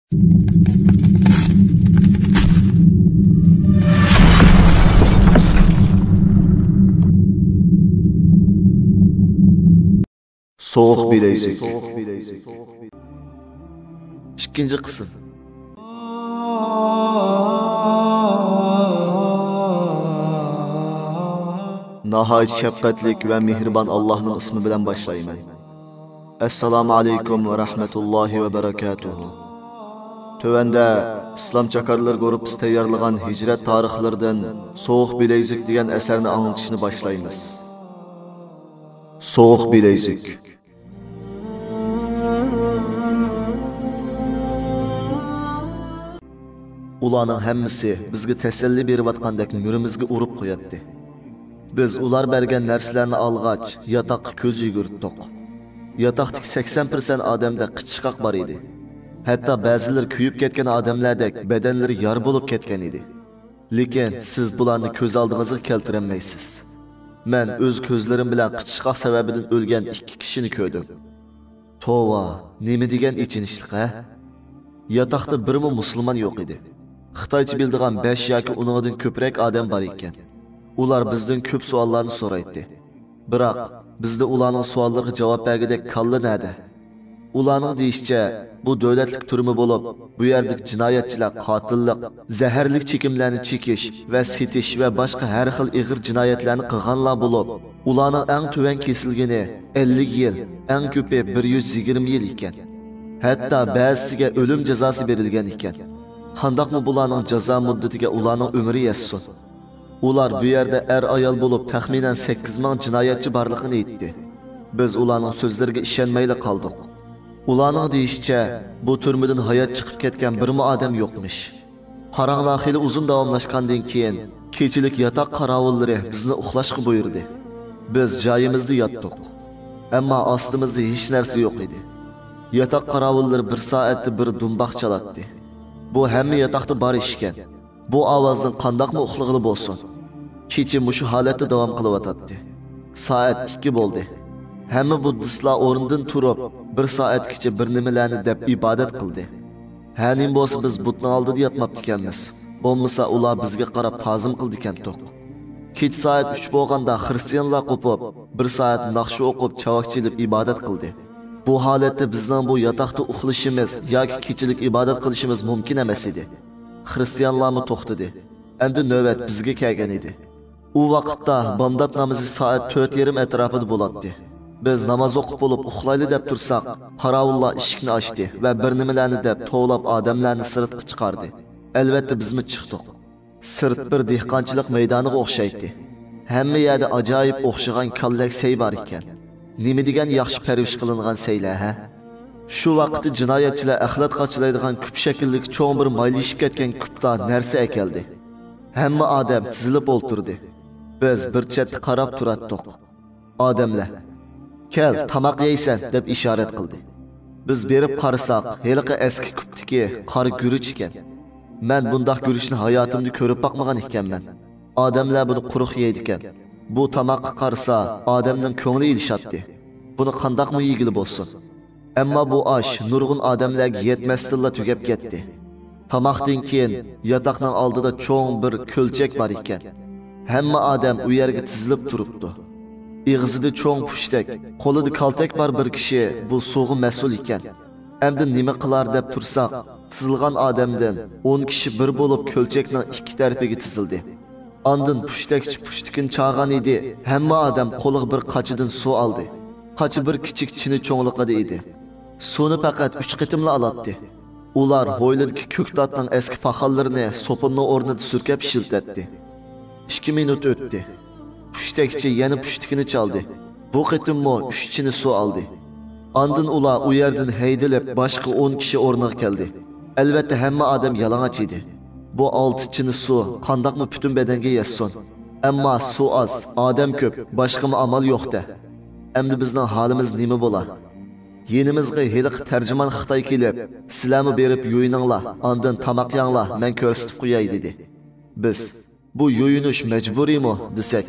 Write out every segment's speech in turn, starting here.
Soğuk bilezik. İkinci kısım. Nahayet şefkatlik ve mihriban Allah'ın ismi bilen başlayayım. Esselamu aleyküm ve rahmetullahi ve berekatuhu. Tövende İslam çakarlar grup tayyorlagan hicret tarixlaridan Soğuk bilezik degan eserini anlatışını başlayımız. Soğuk bilezik. Ularning hammasi bizga tasalli berayotgandek nurimizga urib qo'yatdi. Biz ular bergan narsalarni olg'ach, yotoqqa ko'z yugurtdik. Yotoqdagi 80% odamda qichqoq bor edi. Hatto ba'zilar kuyib ketgan odamlardek badanlari yar bo'lib ketgan edi. Lekin siz bularni ko'z oldingizga keltirolmaysiz. Men o'z ko'zlarim bilan qichqoq sababidan o'lgan 2 kishini ko'rdim. Tova, nima degan ichinishlik ha? Yotoqda birmi musulmon yo'q edi. Xitoycha bildigan 5 yoki uningdan ko'proq odam bor ekan. Ular bizdan ko'p savollarni so'raydi. Biroq bizda ularning savollariga javob bergidek kalla nada. Ularning deyishicha, bu davlatlik turmi bo'lib, bu yerdagi jinoyatchilar qotillik, zaharlik chekimlarni chekish va setish va boshqa har xil ig'ir jinoyatlarni qilganlar bo'lib, ularning eng tuvan kesilgani 50 yil, eng ko'pi 120 yil ekan. Hatto ba'zisiga o'lim jazosi berilgan ekan. Qandaqmi bularning jazo muddatiga ularning umri yetsin. Ular bu yerda ayol bo'lib taxminan 8000 jinoyatchi borligini aytdi. Biz ularning so'zlariga ishonmayli qoldik. Ularning deyishicha, bu turmadan hayot chiqib ketgan birmi odam yo'qmish. Qaranglar xili uzun davomlashgandan keyin kechilik yotoq qaravullari bizni uxlashga buyurdi. Biz joyimizda yotdik. Ammo ostimizda hech narsa yo'q edi. Yotoq qaravullari 1 soatda bir dumboq chalatdi. Bu hamma yotoqda bor ishkan. Bu ovozdan qandoqmi uxlig'ili bo'lsin. Kecha mushu holatda davom qilyotdi. Soat 2 bo'ldi. Hamma buddistlar o'rnidan turib, 1 soatgacha bir nimalarni deb ibodat qildi. Hanim bo'lsa biz butning oldida yotmabdi ekanmiz. Bo'lmasa ular bizga qarab ta'zim qildi ekan to'q. Kech soat 3 bo'lganda xristianlar qo'pib, 1 soat naqsh o'qib, chavoq chelib ibodat qildi. Bu holatda bizning bu yotoqda uxlashimiz yoki kechilik ibodat qilishimiz mumkin emas edi. Xristianlarmi to'xtadi. Endi navbat bizga kelgan edi. U vaqtda bomdod namozi soat 4:30 atrofida bo'ladi. Biz namoz o'qib bo'lib uxlayli deb tursak, qarovullar eshikni ochdi va bir nimalarni deb to'lab odamlarni sirtga chiqardi. Albatta bizmi chiqdik. Sirt bir dehqonchilik maydoniga o'xshaydi. Hamma yerda ajoyib o'xshagan kallak sey bor ekan. Nima degan yaxshi parvish qilingan seylar ha? Shu vaqtda jinoyatchilar axlat qochilaydigan kup shaklli cho'ng bir maylashib ketgan kupda narsa ekeldi. Hamma odam tizilib o'ltirdi. Biz bir chetda qarab turatdik. Odamlar, "Kel, tamoq yeysan" deb ishorat qildi. Biz berib qarasak, heliqi eski kupdiki qora guruch ekan. Men bundoq guruchni hayotimda ko'rib boqmagan ekanman. Odamlar buni quruq yeydi ekan. Bu tamoqqa qarasa, odamning ko'ngli ilishadi. Buni qandoqmi yegili bo'lsin? Ammo bu osh nurg'un odamlarga yetmasdilla tugab ketdi. Tamoqdan keyin yotoqning oldida cho'ng bir ko'lchak bor ekan. Hamma odam u yerga tizilib turibdi. Ig'zida cho'ng pushtak, qo'lida kaltak bor bir kishi bu suvga mas'ul ekan. Endi nima qilar deb tursak, tizilgan odamdan 10 kishi bir bo'lib ko'lchakning ikki tarafiga tizildi. Ondan pushtakin chag'an edi. Hamma odam qo'liga bir qachidan suv oldi. Qachi bir kichik chini cho'ngliqida edi. Suvni faqat 3 qitimla oladi. Ular ho'yladagi ko'ktatning eski faxallarini so'pinning o'rnida surkab shiltatdi. 2 minut o'tdi. Pushtakchi yana pushtikini chaldi. Bu qitimmo 3 chini suv oldi. Ondan ular u yerdan haydilib boshqa 10 kishi o'rniga keldi. Albatta hamma odam yalang'och edi. Bu 6 chini suv qandoqmi butun badanga yetsin. Ammo suv oz, odam ko'p, boshqa amal yo'q-da. Endi bizning holimiz nima bo'lar? Yenimizga heliq tarjimon Xitoy kelib, "Sizlarni berib yo'yininglar, ondan tamoq yanglar, men ko'rsatib qo'yay" dedi. Biz, "Bu yo'yinish majburiymi?" desak,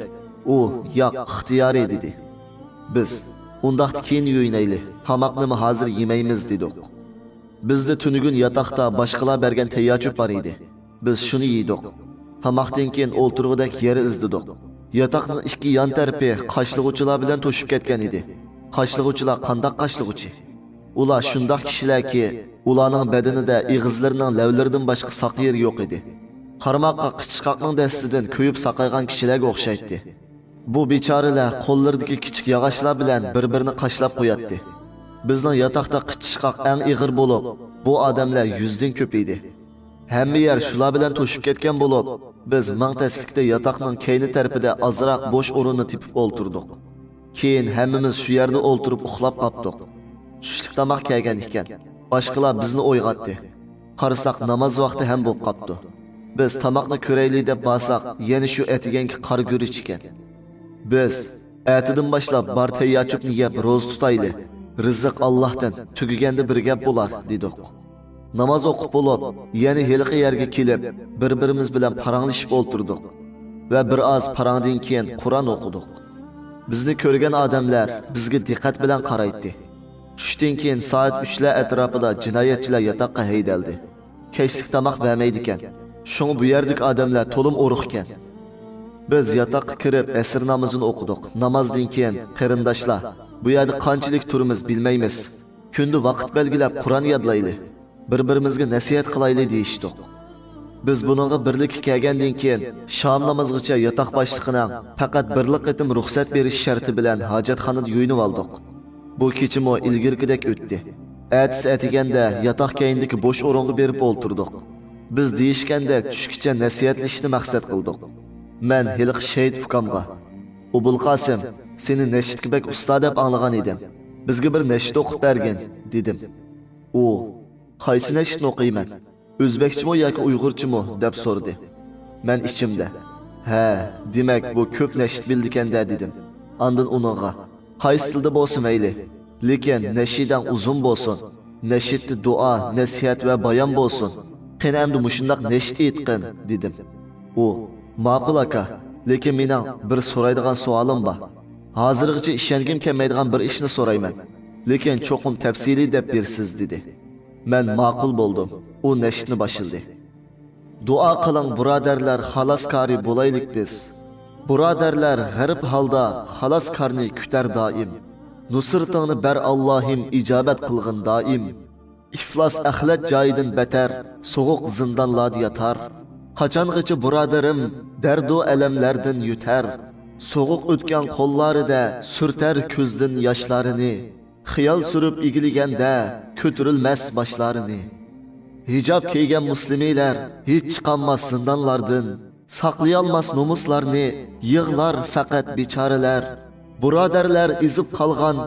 u "Yo'q, ixtiyoriy" dedi. Biz, "Undaqda keyin yo'yinayli, tamoqni hozir yemaymiz" dedik. Bizde tünügün yataqda başqalar bergen teyyaçüp bar idi. Biz şunu yeydik. Tamaqdan keyin o'ltirg'idek yeri izdidik. Yataqning ikki yon tarafi qashlig'uvchilar bilan to'shib ketgan edi. Qashlig'uvchilar qandoq qashlig'uvchi? Ular shundoq kishilarki, ularning badanida ig'izlarining lavlaridan boshqa saq yer yo'q edi. Qarmoqqa qichqoqning dastidan ko'yib saqaygan kishilarga o'xshaydi. Bu bechoralar qo'llaridagi kichik yog'ochlar bilan bir-birini qashlab qo'yatdi. Bizning yataqda qichqoq eng ig'ir bo'lib, bu odamlar 100 dan ko'p edi. Hamma yer shular bilan to'shib ketgan bo'lib, biz mangtaslikda yataqning keyni tarafida azroq bo'sh o'rinni tepib o'ltirdik. Keyin hammamiz shu yerda o'ltirib uxlab qoldik. Tushlik tomoq kelgan ekan. Boshqalar bizni o'yg'atdi. Qarasak namoz vaqti ham bo'lib qopti. Biz tomoqni ko'raylik deb basak, yana shu etiganki qor gurich ekan. Biz atidan boshlab bar tayyochubni yeb ro'z tutayli. Rizq Allohdan, tugaganda bir gap bo'lar dedik. Namoz o'qib bo'lib, yana heliqi yerga kelib, bir-birimiz bilan paranglashib o'ltirdik va bir oz parangdan keyin Qur'on o'qidik. Bizni ko'rgan odamlar bizga diqqat bilan qaraydi. Tushdan keyin soat 3 lar atrofida jinoyatchilar yotoqqa haydaldi. Kechlik tomoq bermaydi ekan. Shunga bu yerdagi odamlar to'lim o'ruq ekan. Biz yotoqqa kirib asr namozini o'qidik. Namozdan keyin qarindoshlar, bu yerda qanchalik turimiz bilmaymiz. Kunda vaqt belgilab Qur'on yodlayli. Bir-birimizga nasihat qilayli deyishdik. Biz buningga birlik kelgandan keyin shom namozgacha yotoq boshlig'ining faqat birlik etim ruxsat berish sharti bilan hojatxonada yuyinib oldik. Bu kechimo ilgirgidek o'tdi. Atis atiganda yotoq keyindagi bo'sh o'ringa berib o'ltirdik. Biz deyishganda tushkicha nasihatlashni maqsad qildik. Men hiliq Shahid fuqamga, Ubul Qosim, seni nashidga usta deb anglagan edim. Bizga bir nashid o'qib bergin, dedim. U qaysi nashidni o'qiyman? O'zbekchimi yoki Uyg'urchimi deb so'radi. Men ichimda, "Ha, demak bu ko'p nashid bildikanda" dedim. Ondan uningga, "Qaysi tilda bo'lsa mayli, lekin nashidan uzun bo'lsin. Nashidda duo, nasihat va bayon bo'lsin. Qani endi mushundaq nashid aytqin" dedim. U, "Ma'qul aka, lekin mening bir so'raydigan savolim bor. Hozirgacha ishongim kelmaydigan bir ishni so'rayman. Lekin cho'qim tafsiliy deb bersiz" dedi. Men ma'qul bo'ldim. U nashidni boshildi. "Duo qiling birodarlar, xaloskori bo'laylik biz. Birodarlar g'arib holda xaloskorni kutar doim. Nusratingni ber Allohim, ijobat qilgin doim. Iflos axlat joyidan betar, so'g'uq zindonlarda yotar. Qachongacha birodarim dardu alamlardan yutar. So'g'uq o'tgan qo'llarida surtar ko'zdan yoshlarini. Xiyol surib igiliganda ko'tarilmas boshlarini. Hijob kiygan musulmonlar hech chiqolmas zindonlardan. Saqlay olmas nomuslarni, yig'lar faqat bechoralar. Birodarlar izib qolgan,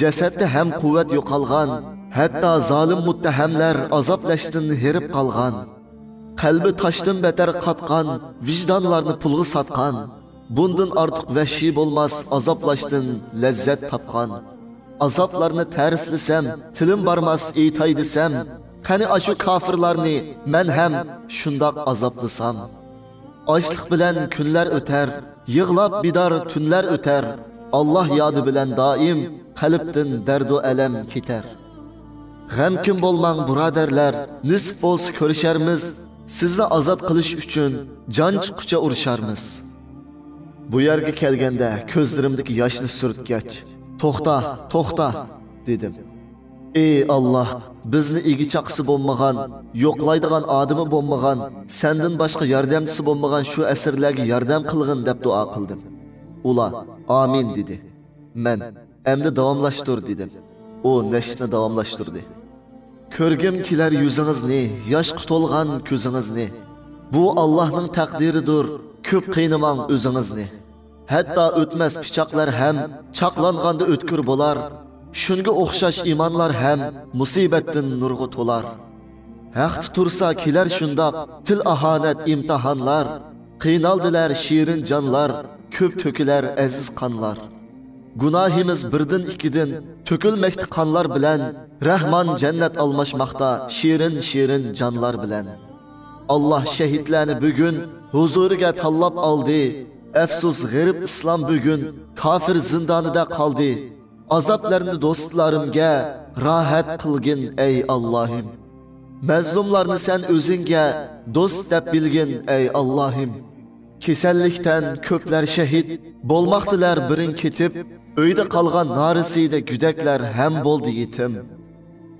jasadda ham quvvat yo'qolgan. Hatto zolim muttahamlar azoblashdan herib qolgan. Qalbi toshdan betar qatqan, vijdonlarni pulga sotgan. Bundan ortiq vahshiy bo'lmas azoblashdan lazzat topgan. Azoblarni ta'riflasam, tilim barmas aytay desam, qani ashu kofirlarni men ham shundoq azoblasam. Ochlik bilan kunlar o'tar, yig'lab bidor tunlar o'tar. Alloh yodi bilan doim qalbdan dardu alam ketar. G'amkin bo'lmang birodarlar, nisb bo'lsa ko'risharmiz. Sizni ozod qilish uchun jon chiqqucha urusharmiz. Bu yerga kelganda ko'zlarimdagi yoshni surtgach, "To'xta, to'xta" dedim. "Ey Alloh, bizni igi chaqisi bo'lmagan, yo'qlaydigan odami bo'lmagan, sendan boshqa yordamchisi bo'lmagan shu asrlarga yordam qilgin" deb duo qildim. Ular "Amin" dedi. Men "Endi davomlashtir" dedim. U nashidni davomlashtirdi. "Ko'rgim kelar yuzingizni, yoshqa to'lgan ko'zingizni. Bu Allohning taqdiridir, ko'p qiynamang o'zingizni. Hatto o'tmas pichoqlar ham chaqlanganda o'tkir bo'lar. Shunga o'xshash iymonlar ham musibatdan nurg'a to'lar. Haqda tursa kelar shundoq til ahonat imtihonlar. Qiynaldilar shirin jonlar, ko'p to'kilar aziz qonlar. Gunohimiz birdan ikkidan to'kilmoqda qonlar bilan. Rahmon jannat almashmoqda shirin jonlar bilan. Alloh shahidlarni bugun huzuriga tanlab oldi. Afsus g'arib islom bugun kofir zindonida qoldi. Azoblarni do'stlarimga rohat qilgin ey Allohim. Mazlumlarni sen o'zingga do'st deb bilgin ey Allohim. Kasallikdan ko'plar shahid bo'lmoqdilar birin ketib, uyda qolgan norisida gudaklar ham bo'ldi yetim.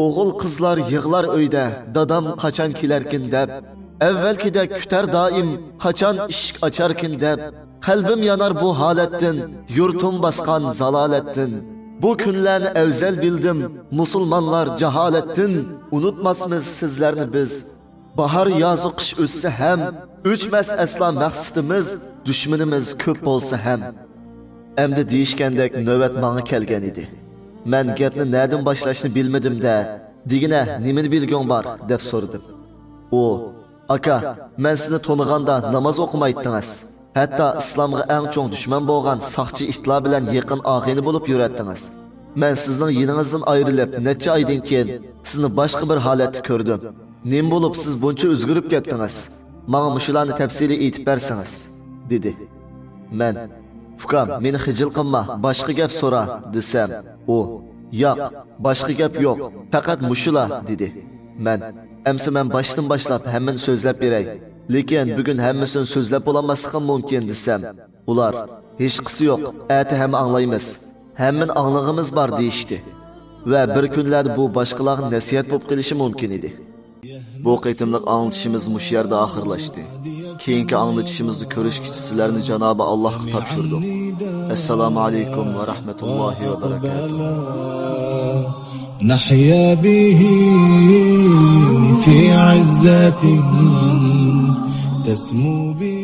O'g'il qizlar yig'lar uyda, dadam qachon kelarkin deb, avvalgidek kutar doim qachon eshik ocharkin deb, qalbim yonar bu holatdan, yurtum bosqan zalolatdan. Bu kunlarni afzal bildim, musulmonlar jaholatdan, unutmasmiz sizlarni biz. Bahar yoz qish o'tsa ham, o'chmas aslo maqsadimiz, dushmanimiz ko'p bo'lsa ham. Endi deyishgandek navbat menga kelgan edi. Men gapni nereden başlashni bilmedim-da, digina nimani bilging bor deb so'radim. O, aka, men sizni to'niganda namoz o'qimaydingiz. Hatto islomga eng cho'ng dushman bo'lgan soqchi itlar bilan yaqin og'ini bo'lib yuradingiz. Men sizning yiningizdan ayrilib, necha oydan keyin sizni boshqa bir holatda ko'rdim. Nim bo'lib siz buncha o'zgarib ketdingiz? Menga mushularni tafsili aytib bersangiz, dedi. Men Fukam, meni xijil qilma, boshqa gap so'ra desam, o, yo'q, boshqa gap yo'q, faqat mushula dedi. Men men boshdan boshlab hammani so'zlab beray. Lekin bugun hammasini so'zlab bo'lmasligim mumkin desam, ular hech qisi yo'q, ati ham anglaymiz. Hammani anglag'imiz bor deyishdi. Va bir kunlarda bu boshqalarga nasihat bo'lib qilishi mumkin edi. Bu qitimliq anglitishimiz mush yerda oxirlashdi. Keyingi anglitishimizni ko'rishgacha sizlarni Janobi Allohga topshirdim. Assalomu alaykum va rahmatullohi va barakatuh. Nahya bihi fi 'izzatin tasmu bi